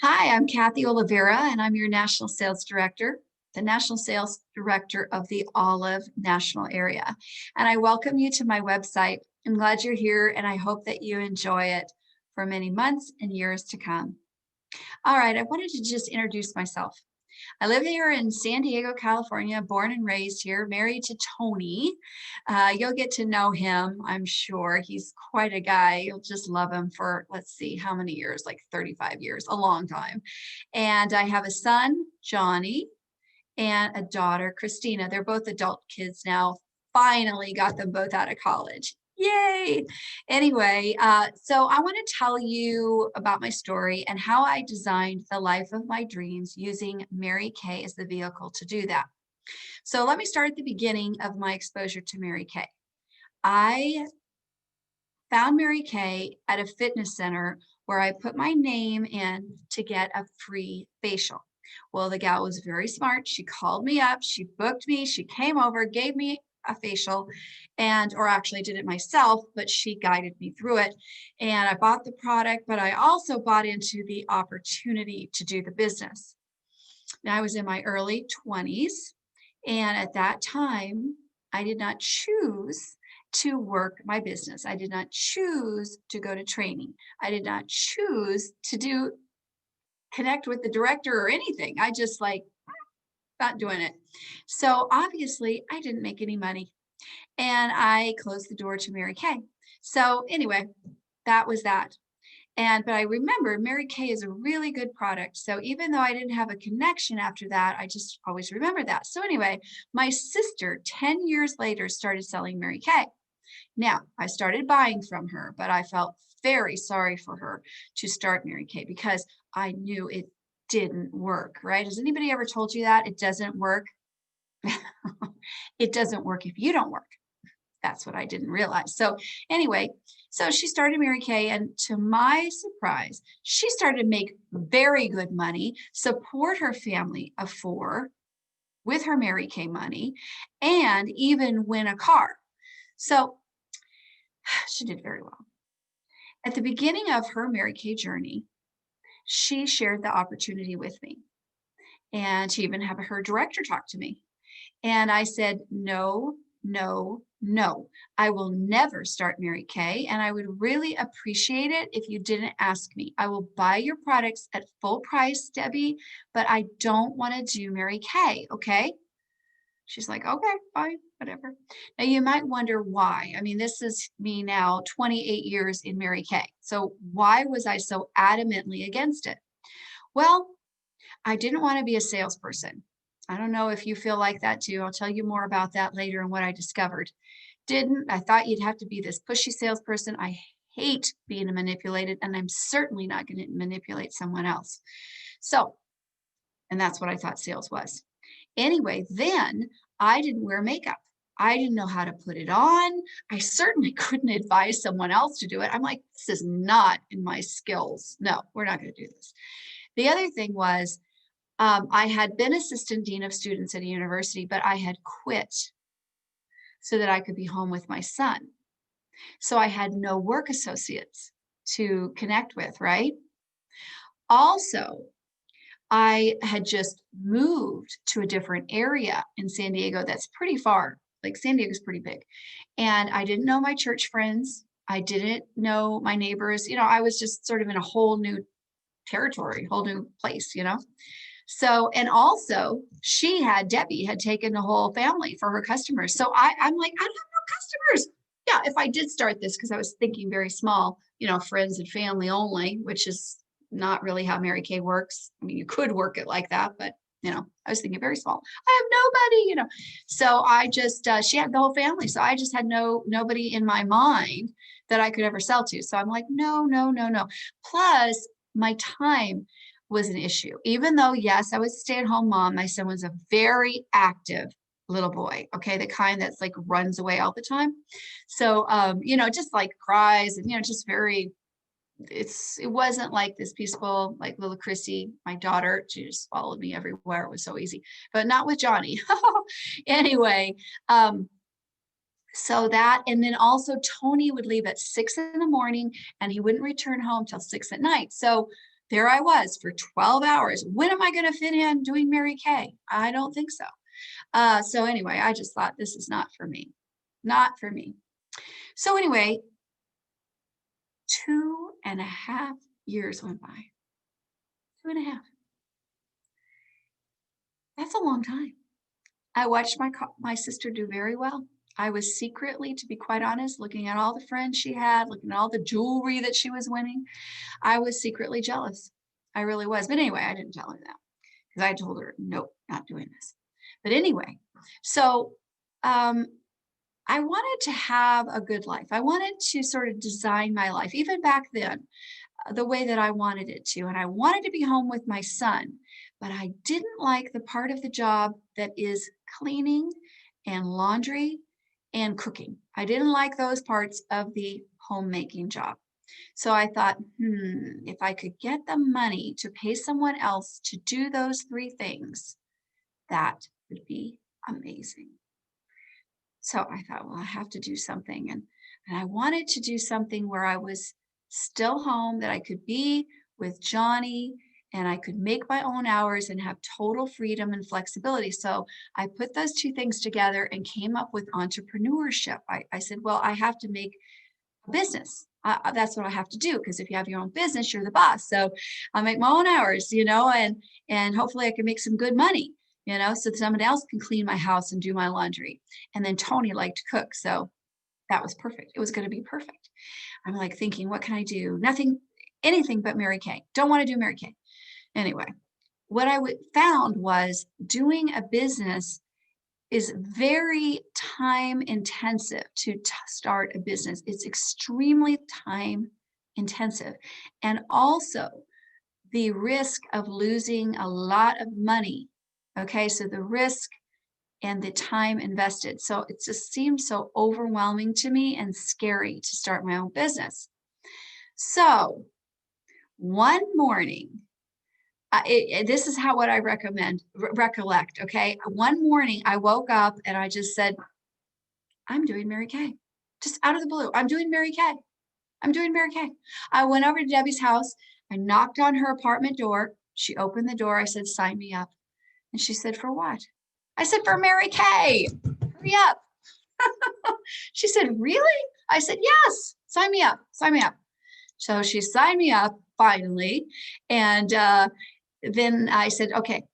Hi, I'm Kathy Oliveira, and I'm your National Sales Director, the National Sales Director of the Olive National Area. And I welcome you to my website. I'm glad you're here, and I hope that you enjoy it for many months and years to come. All right, I wanted to just introduce myself. I live here in San Diego, California, born and raised here, married to Tony. You'll get to know him, I'm sure. He's quite a guy. You'll just love him for, let's see, how many years? Like 35 years, a long time. And I have a son, Johnny, and a daughter, Christina. They're both adult kids now. Finally got them both out of college. Yay! Anyway, so I want to tell you about my story and how I designed the life of my dreams using Mary Kay as the vehicle to do that. So let me start at the beginning of my exposure to Mary Kay. I found Mary Kay at a fitness center where I put my name in to get a free facial. Well, the gal was very smart. She called me up, she booked me, she came over, gave me a facial, or actually did it myself, but she guided me through it. And I bought the product, but I also bought into the opportunity to do the business. Now, I was in my early 20s, and at that time, I did not choose to work my business. I did not choose to go to training. I did not choose to connect with the director or anything. I just like not doing it. So obviously I didn't make any money and I closed the door to Mary Kay. So anyway, that was that. But I remember Mary Kay is a really good product. So even though I didn't have a connection after that, I just always remember that. So anyway, my sister 10 years later started selling Mary Kay. Now, I started buying from her, but I felt very sorry for her to start Mary Kay because I knew it didn't work, right? Has anybody ever told you that? It doesn't work? It doesn't work if you don't work. That's what I didn't realize. So anyway, so she started Mary Kay, and to my surprise, she started to make very good money, support her family of four with her Mary Kay money, and even win a car. So she did very well. At the beginning of her Mary Kay journey, she shared the opportunity with me, and she even had her director talk to me. And I said, no, no, no. I will never start Mary Kay, and I would really appreciate it if you didn't ask me. I will buy your products at full price, Debbie, but I don't want to do Mary Kay, okay? She's like, okay, fine, whatever. Now you might wonder why. I mean, this is me now 28 years in Mary Kay. So why was I so adamantly against it? Well, I didn't want to be a salesperson. I don't know if you feel like that too. I'll tell you more about that later and what I discovered. I thought you'd have to be this pushy salesperson. I hate being manipulated, and I'm certainly not going to manipulate someone else. So, and that's what I thought sales was. Anyway, then I didn't wear makeup. I didn't know how to put it on. I certainly couldn't advise someone else to do it. I'm like, this is not in my skills. No, we're not going to do this. The other thing was, I had been assistant dean of students at a university, but I had quit so that I could be home with my son. So I had no work associates to connect with, right? Also, I had just moved to a different area in San Diego that's pretty far. Like San Diego's pretty big. And I didn't know my church friends. I didn't know my neighbors. I was just sort of in a whole new territory, whole new place, So, and also Debbie had taken the whole family for her customers. So I'm like, I don't have no customers. Yeah, if I did start this, because I was thinking very small, friends and family only, which is not really how Mary Kay works. I mean, you could work it like that, but I was thinking very small. I have nobody. So I just, she had the whole family. So I just had nobody in my mind that I could ever sell to. So I'm like, no, no, no, no. Plus my time was an issue. Even though, yes, I was a stay-at-home mom, my son was a very active little boy, okay, the kind that's like runs away all the time. So, just like cries and, just very, it wasn't like this peaceful, like little Chrissy, my daughter, she just followed me everywhere. It was so easy, but not with Johnny. Anyway, so that, and then also Tony would leave at 6 in the morning and he wouldn't return home till 6 at night. So there I was for 12 hours. When am I going to fit in doing Mary Kay? I don't think so. So anyway, I just thought this is not for me. Not for me. So anyway, 2.5 years went by. 2.5. That's a long time. I watched my sister do very well. I was secretly, to be quite honest, looking at all the friends she had, looking at all the jewelry that she was winning. I was secretly jealous. I really was. But anyway, I didn't tell her that because I told her, nope, not doing this. But anyway, so I wanted to have a good life. I wanted to sort of design my life, even back then, the way that I wanted it to. And I wanted to be home with my son, but I didn't like the part of the job that is cleaning and laundry and cooking. I didn't like those parts of the homemaking job. So I thought, if I could get the money to pay someone else to do those three things, that would be amazing. So I thought, well, I have to do something. And I wanted to do something where I was still home, that I could be with Johnny and I could make my own hours and have total freedom and flexibility. So I put those two things together and came up with entrepreneurship. I said, well, I have to make a business. That's what I have to do, because if you have your own business, you're the boss. So I'll make my own hours, and hopefully I can make some good money, so that someone else can clean my house and do my laundry. And then Tony liked to cook, so that was perfect. It was going to be perfect. I'm like thinking, what can I do? Nothing, anything but Mary Kay. Don't want to do Mary Kay. Anyway, what I found was doing a business is very time intensive to start a business. It's extremely time intensive. And also the risk of losing a lot of money. Okay, so the risk and the time invested. So it just seemed so overwhelming to me and scary to start my own business. So one morning, this is what I recollect. Okay. One morning I woke up and I just said, I'm doing Mary Kay. Just out of the blue. I'm doing Mary Kay. I'm doing Mary Kay. I went over to Debbie's house. I knocked on her apartment door. She opened the door. I said, sign me up. And she said, for what? I said, for Mary Kay. Hurry up. She said, really? I said, yes, sign me up. Sign me up. So she signed me up finally. And then I said, okay,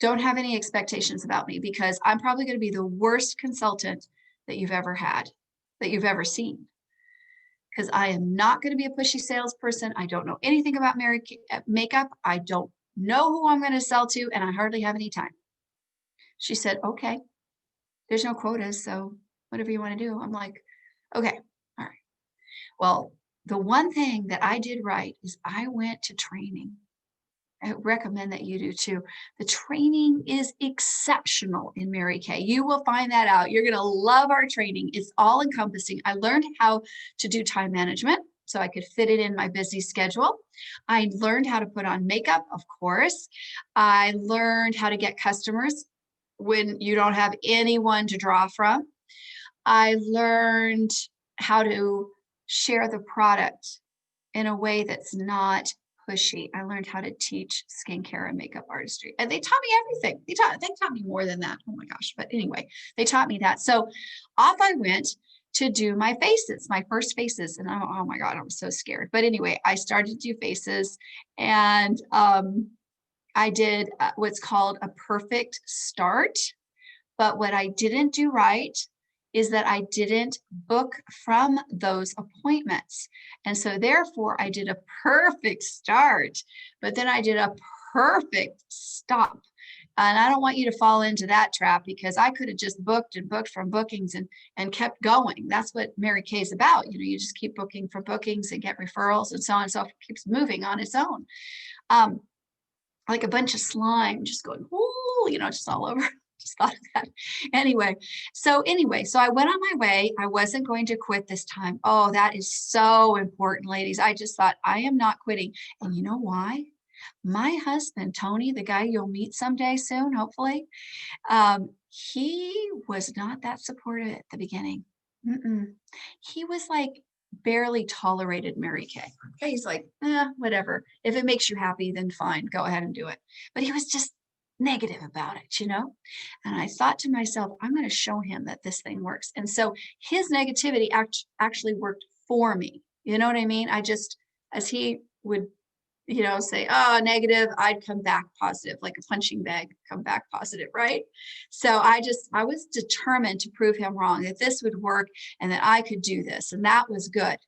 don't have any expectations about me, because I'm probably going to be the worst consultant that you've ever had, that you've ever seen. Because I am not going to be a pushy salesperson. I don't know anything about makeup. I don't know who I'm going to sell to, and I hardly have any time. She said, okay, there's no quotas, so whatever you want to do. I'm like, okay, all right. Well, the one thing that I did right is I went to training. I recommend that you do too. The training is exceptional in Mary Kay. You will find that out. You're going to love our training. It's all encompassing. I learned how to do time management so I could fit it in my busy schedule. I learned how to put on makeup, of course. I learned how to get customers when you don't have anyone to draw from. I learned how to share the product in a way that's not pushy. I learned how to teach skincare and makeup artistry. And they taught me everything. They taught me more than that. Oh my gosh. But anyway, they taught me that. So off I went to do my faces, my first faces. And oh my God, I was so scared. But anyway, I started to do faces, and I did what's called a perfect start. But what I didn't do right is that I didn't book from those appointments. And so therefore I did a perfect start, but then I did a perfect stop. And I don't want you to fall into that trap, because I could have just booked and booked from bookings and kept going. That's what Mary Kay is about. You just keep booking for bookings and get referrals and so on and so forth. It keeps moving on its own. Like a bunch of slime just going, ooh, just all over. Just thought of that. Anyway, so I went on my way. I wasn't going to quit this time. Oh, that is so important, ladies. I just thought, I am not quitting. And you know why? My husband, Tony, the guy you'll meet someday soon, hopefully, he was not that supportive at the beginning. He was like, barely tolerated Mary Kay. Okay, he's like, whatever. If it makes you happy, then fine, go ahead and do it. But he was just negative about it, you know? And I thought to myself, I'm going to show him that this thing works. And so his negativity actually worked for me. You know what I mean? I just, as he would, say, oh, negative, I'd come back positive, like a punching bag, come back positive, right? So I was determined to prove him wrong, that this would work and that I could do this. And that was good.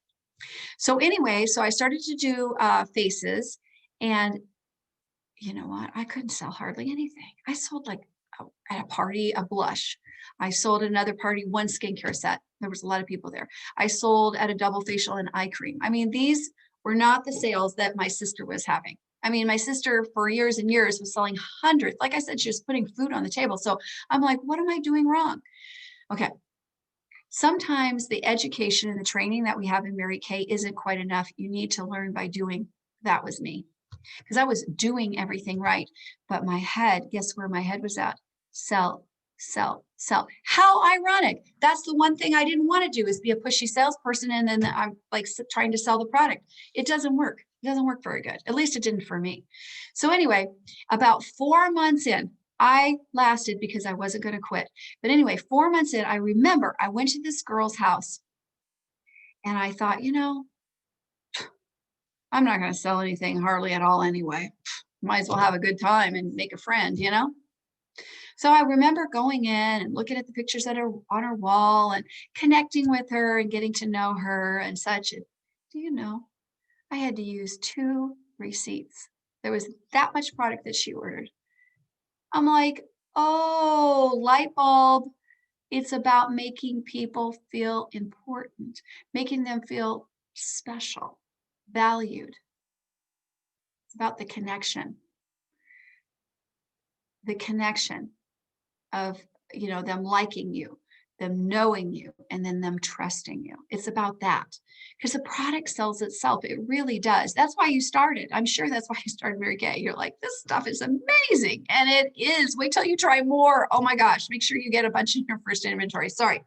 So anyway, so I started to do faces, and you know what? I couldn't sell hardly anything. I sold like at a party, a blush. I sold at another party, one skincare set. There was a lot of people there. I sold at a double facial and eye cream. I mean, these were not the sales that my sister was having. I mean, my sister for years and years was selling hundreds. Like I said, she was putting food on the table. So I'm like, what am I doing wrong? Okay. Sometimes the education and the training that we have in Mary Kay isn't quite enough. You need to learn by doing. That was me, because I was doing everything right. But my head, guess where my head was at? Sell, sell, sell. How ironic. That's the one thing I didn't want to do, is be a pushy salesperson. And then I'm like trying to sell the product. It doesn't work. It doesn't work very good. At least it didn't for me. So anyway, about 4 months in, I lasted because I wasn't going to quit. But anyway, 4 months in, I remember I went to this girl's house and I thought, I'm not going to sell anything hardly at all anyway. Might as well have a good time and make a friend. So I remember going in and looking at the pictures that are on her wall and connecting with her and getting to know her and such. And do you know, I had to use 2 receipts. There was that much product that she ordered. I'm like, oh, light bulb. It's about making people feel important, making them feel special, valued. It's about the connection of, them liking you, them knowing you, and then them trusting you. It's about that, because the product sells itself. It really does. That's why you started. I'm sure that's why you started Mary Kay. You're like, this stuff is amazing. And it is. Wait till you try more. Oh my gosh, make sure you get a bunch in your first inventory. Sorry,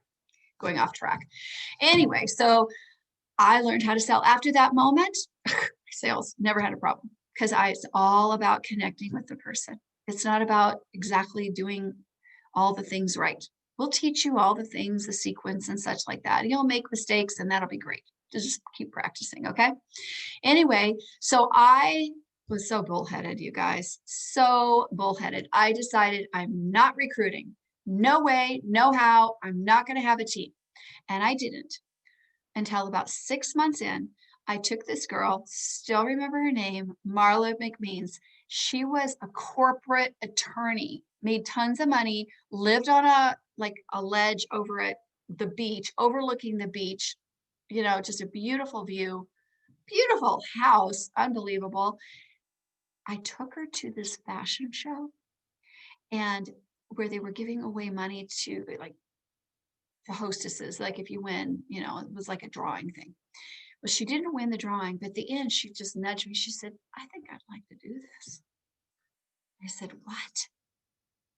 going off track. Anyway, so I learned how to sell. After that moment, sales never had a problem, because it's all about connecting with the person. It's not about exactly doing all the things right. We'll teach you all the things, the sequence and such like that. You'll make mistakes and that'll be great. Just keep practicing, okay? Anyway, so I was so bullheaded, you guys. So bullheaded. I decided I'm not recruiting. No way, no how. I'm not going to have a team. And I didn't until about 6 months in. I took this girl, still remember her name, Marla McMeans. She was a corporate attorney, made tons of money, lived on a ledge over at the beach, overlooking the beach, just a beautiful view, beautiful house, unbelievable. I took her to this fashion show, and where they were giving away money to the hostesses, like if you win, it was like a drawing thing. Well, she didn't win the drawing, but at the end, she just nudged me. She said, I think I'd like to do this. I said, what?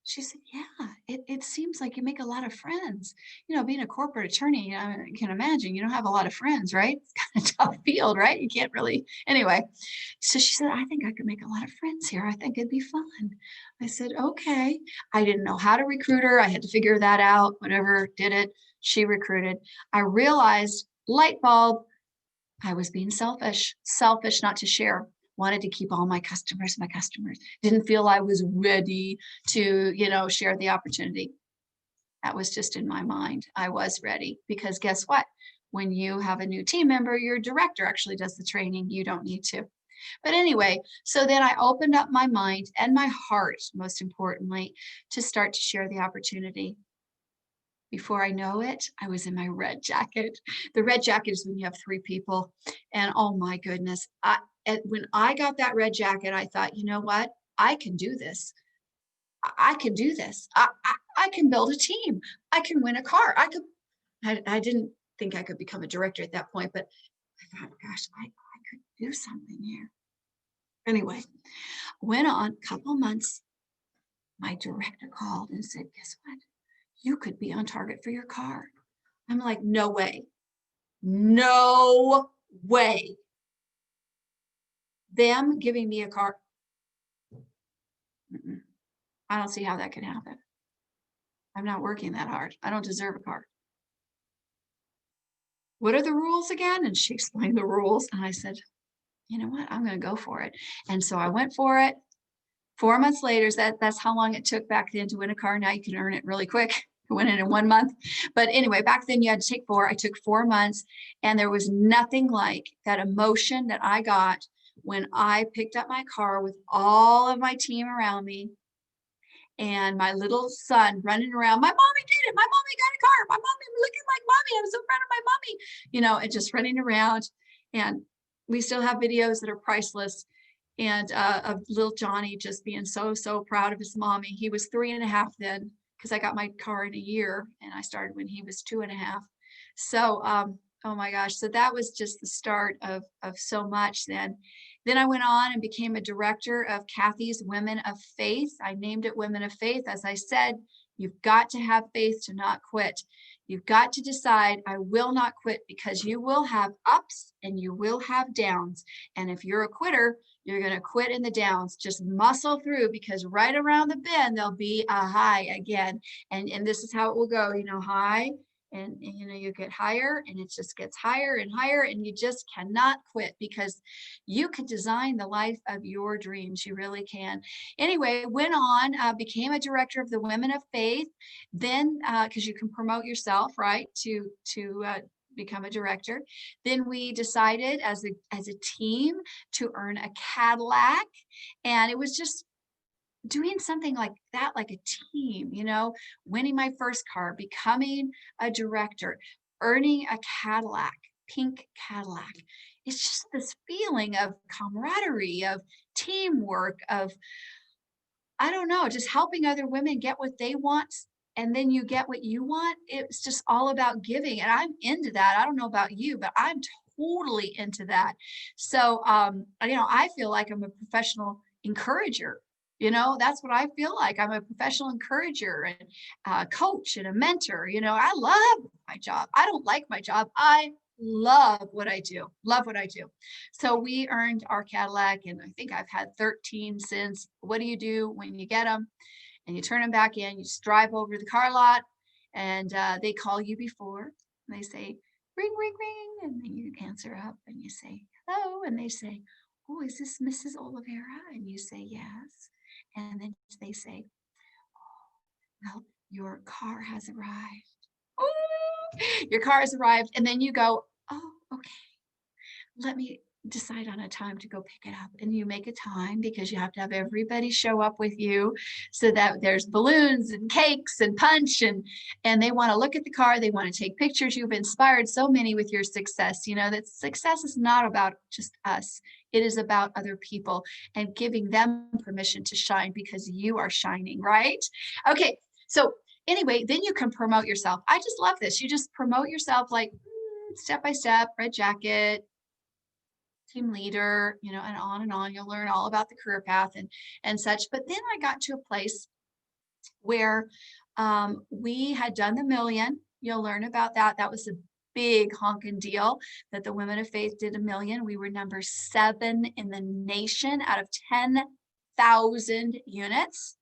She said, yeah, it seems like you make a lot of friends. Being a corporate attorney, you can imagine you don't have a lot of friends, right? It's kind of a tough field, right? You can't really, anyway. So she said, I think I could make a lot of friends here. I think it'd be fun. I said, okay. I didn't know how to recruit her. I had to figure that out. Whatever, did it. She recruited. I realized, light bulb, I was being selfish not to share. Wanted to keep all my customers. Didn't feel I was ready to, share the opportunity. That was just in my mind. I was ready, because guess what? When you have a new team member, your director actually does the training. You don't need to. But anyway, so then I opened up my mind and my heart, most importantly, to start to share the opportunity. Before I know it, I was in my red jacket. The red jacket is when you have 3 people. And oh my goodness, when I got that red jacket, I thought, you know what? I can do this. I can do this. I can build a team. I can win a car. I didn't think I could become a director at that point, but I thought, gosh, I could do something here. Anyway, went on a couple months. My director called and said, guess what? You could be on target for your car. I'm like, no way. No way. Them giving me a car. Mm-mm. I don't see how that can happen. I'm not working that hard. I don't deserve a car. What are the rules again? And she explained the rules. And I said, you know what? I'm going to go for it. And so I went for it. 4 months later, that's how long it took back then to win a car. Now you can earn it really quick. I win it in 1 month. But anyway, back then you had to take 4. I took 4 months, and there was nothing like that emotion that I got when I picked up my car with all of my team around me and my little son running around. My mommy did it. My mommy got a car. My mommy looking like mommy. I was so proud of my mommy, and just running around. And we still have videos that are priceless. And of little Johnny just being so, so proud of his mommy. He was 3.5 then, because I got my car in a year and I started when he was 2.5. So, oh my gosh. So that was just the start of so much then. Then I went on and became a director of Kathy's Women of Faith. I named it Women of Faith. As I said, you've got to have faith to not quit. You've got to decide, I will not quit, because you will have ups and you will have downs. And if you're a quitter, you're going to quit in the downs. Just muscle through, because right around the bend, there'll be a high again. And this is how it will go, high. And you get higher, and it just gets higher and higher, and you just cannot quit, because you could design the life of your dreams. You really can. Anyway, went on, became a director of the Women of Faith. Then, because you can promote yourself, right, to become a director. Then we decided as a team to earn a Cadillac, and it was just doing something like that, like a team, winning my first car, becoming a director, earning a Cadillac, pink Cadillac. It's just this feeling of camaraderie, of teamwork, of, I don't know, just helping other women get what they want. And then you get what you want. It's just all about giving. And I'm into that. I don't know about you, but I'm totally into that. So, I feel like I'm a professional encourager. That's what I feel like. I'm a professional encourager and coach and a mentor. I love my job. I don't like my job. I love what I do. Love what I do. So we earned our Cadillac, and I think I've had 13 since. What do you do when you get them and you turn them back in? You just drive over to the car lot, and they call you before. And they say, ring, ring, ring. And then you answer up and you say, hello. And they say, oh, is this Mrs. Oliveira? And you say, yes. And then they say, well, your car has arrived. Ooh, your car has arrived. And then you go, oh, okay, let me decide on a time to go pick it up. And you make a time, because you have to have everybody show up with you, so that there's balloons and cakes and punch, and they want to look at the car. They want to take pictures. You've inspired so many with your success. That success is not about just us. It is about other people and giving them permission to shine, because you are shining, right? Okay. So anyway, then you can promote yourself. I just love this. You just promote yourself, like step by step, red jacket, team leader, and on. You'll learn all about the career path and such. But then I got to a place where we had done the million. You'll learn about that. That was a big honking deal that the Women of Faith did 1 million. We were number 7 in the nation out of 10,000 units.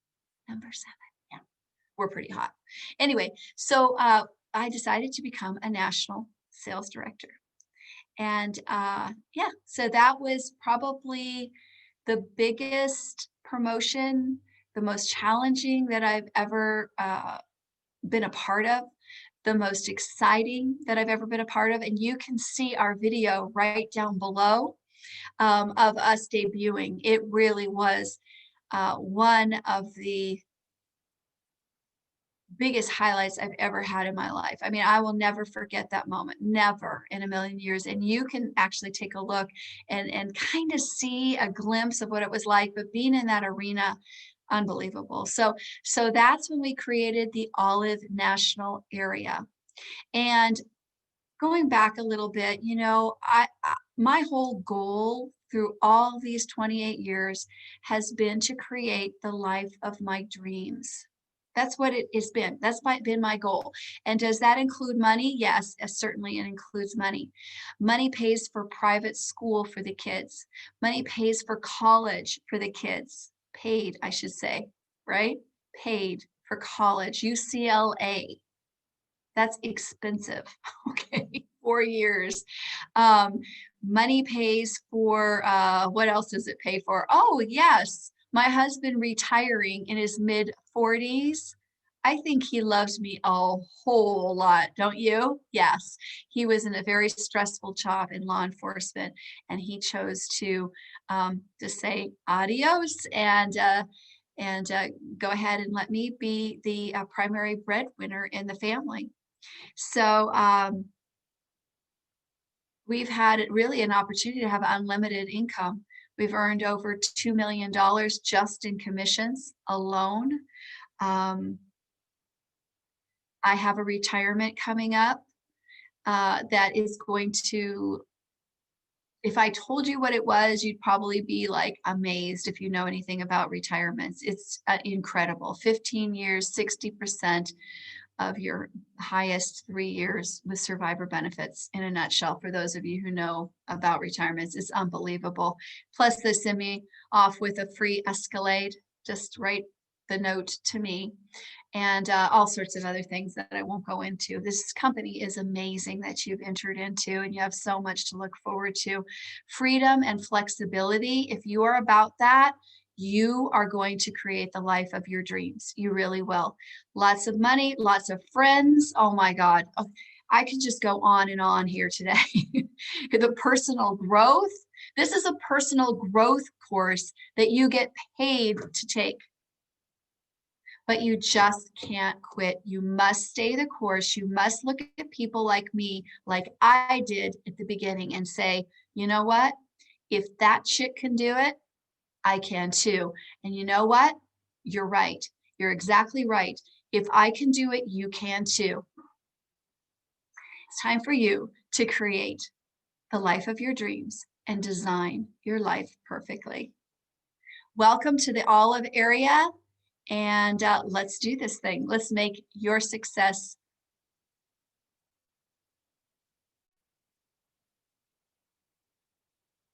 Number 7. Yeah, we're pretty hot. Anyway, so I decided to become a national sales director. And yeah, so that was probably the biggest promotion, the most challenging that I've ever been a part of, the most exciting that I've ever been a part of. And you can see our video right down below of us debuting. It really was one of the biggest highlights I've ever had in my life. I mean, I will never forget that moment, never in a million years. And you can actually take a look and kind of see a glimpse of what it was like, but being in that arena, unbelievable. So that's when we created the Olive National Area. And going back a little bit, my whole goal through all these 28 years has been to create the life of my dreams. That's what it has been. Been my goal. And does that include money? Yes, certainly it includes money. Money pays for private school for the kids. Money pays for college for the kids. Paid, I should say, right? Paid for college. UCLA. That's expensive. Okay. 4 years. Um, Money pays for, what else does it pay for? Oh, yes. My husband retiring in his mid 40s. I think he loves me a whole lot, don't you? Yes. He was in a very stressful job in law enforcement, and he chose to say adios and go ahead and let me be the primary breadwinner in the family. So we've had really an opportunity to have unlimited income. We've earned over $2 million just in commissions alone. Um, I have a retirement coming up that is going to, if I told you what it was, you'd probably be like amazed if you know anything about retirements. It's incredible. 15 years, 60% of your highest 3 years with survivor benefits in a nutshell. For those of you who know about retirements, it's unbelievable. Plus, they send me off with a free Escalade. Just write the note to me, and all sorts of other things that I won't go into. This company is amazing that you've entered into, and you have so much to look forward to. Freedom and flexibility. If you are about that, you are going to create the life of your dreams. You really will. Lots of money, lots of friends. Oh my God. Oh, I could just go on and on here today. The personal growth. This is a personal growth course that you get paid to take, but you just can't quit. You must stay the course. You must look at people like me, like I did at the beginning, and say, you know what? If that chick can do it, I can too. And you know what? You're right. You're exactly right. If I can do it, you can too. It's time for you to create the life of your dreams and design your life perfectly. Welcome to the Olive area, and let's do this thing. Let's make your success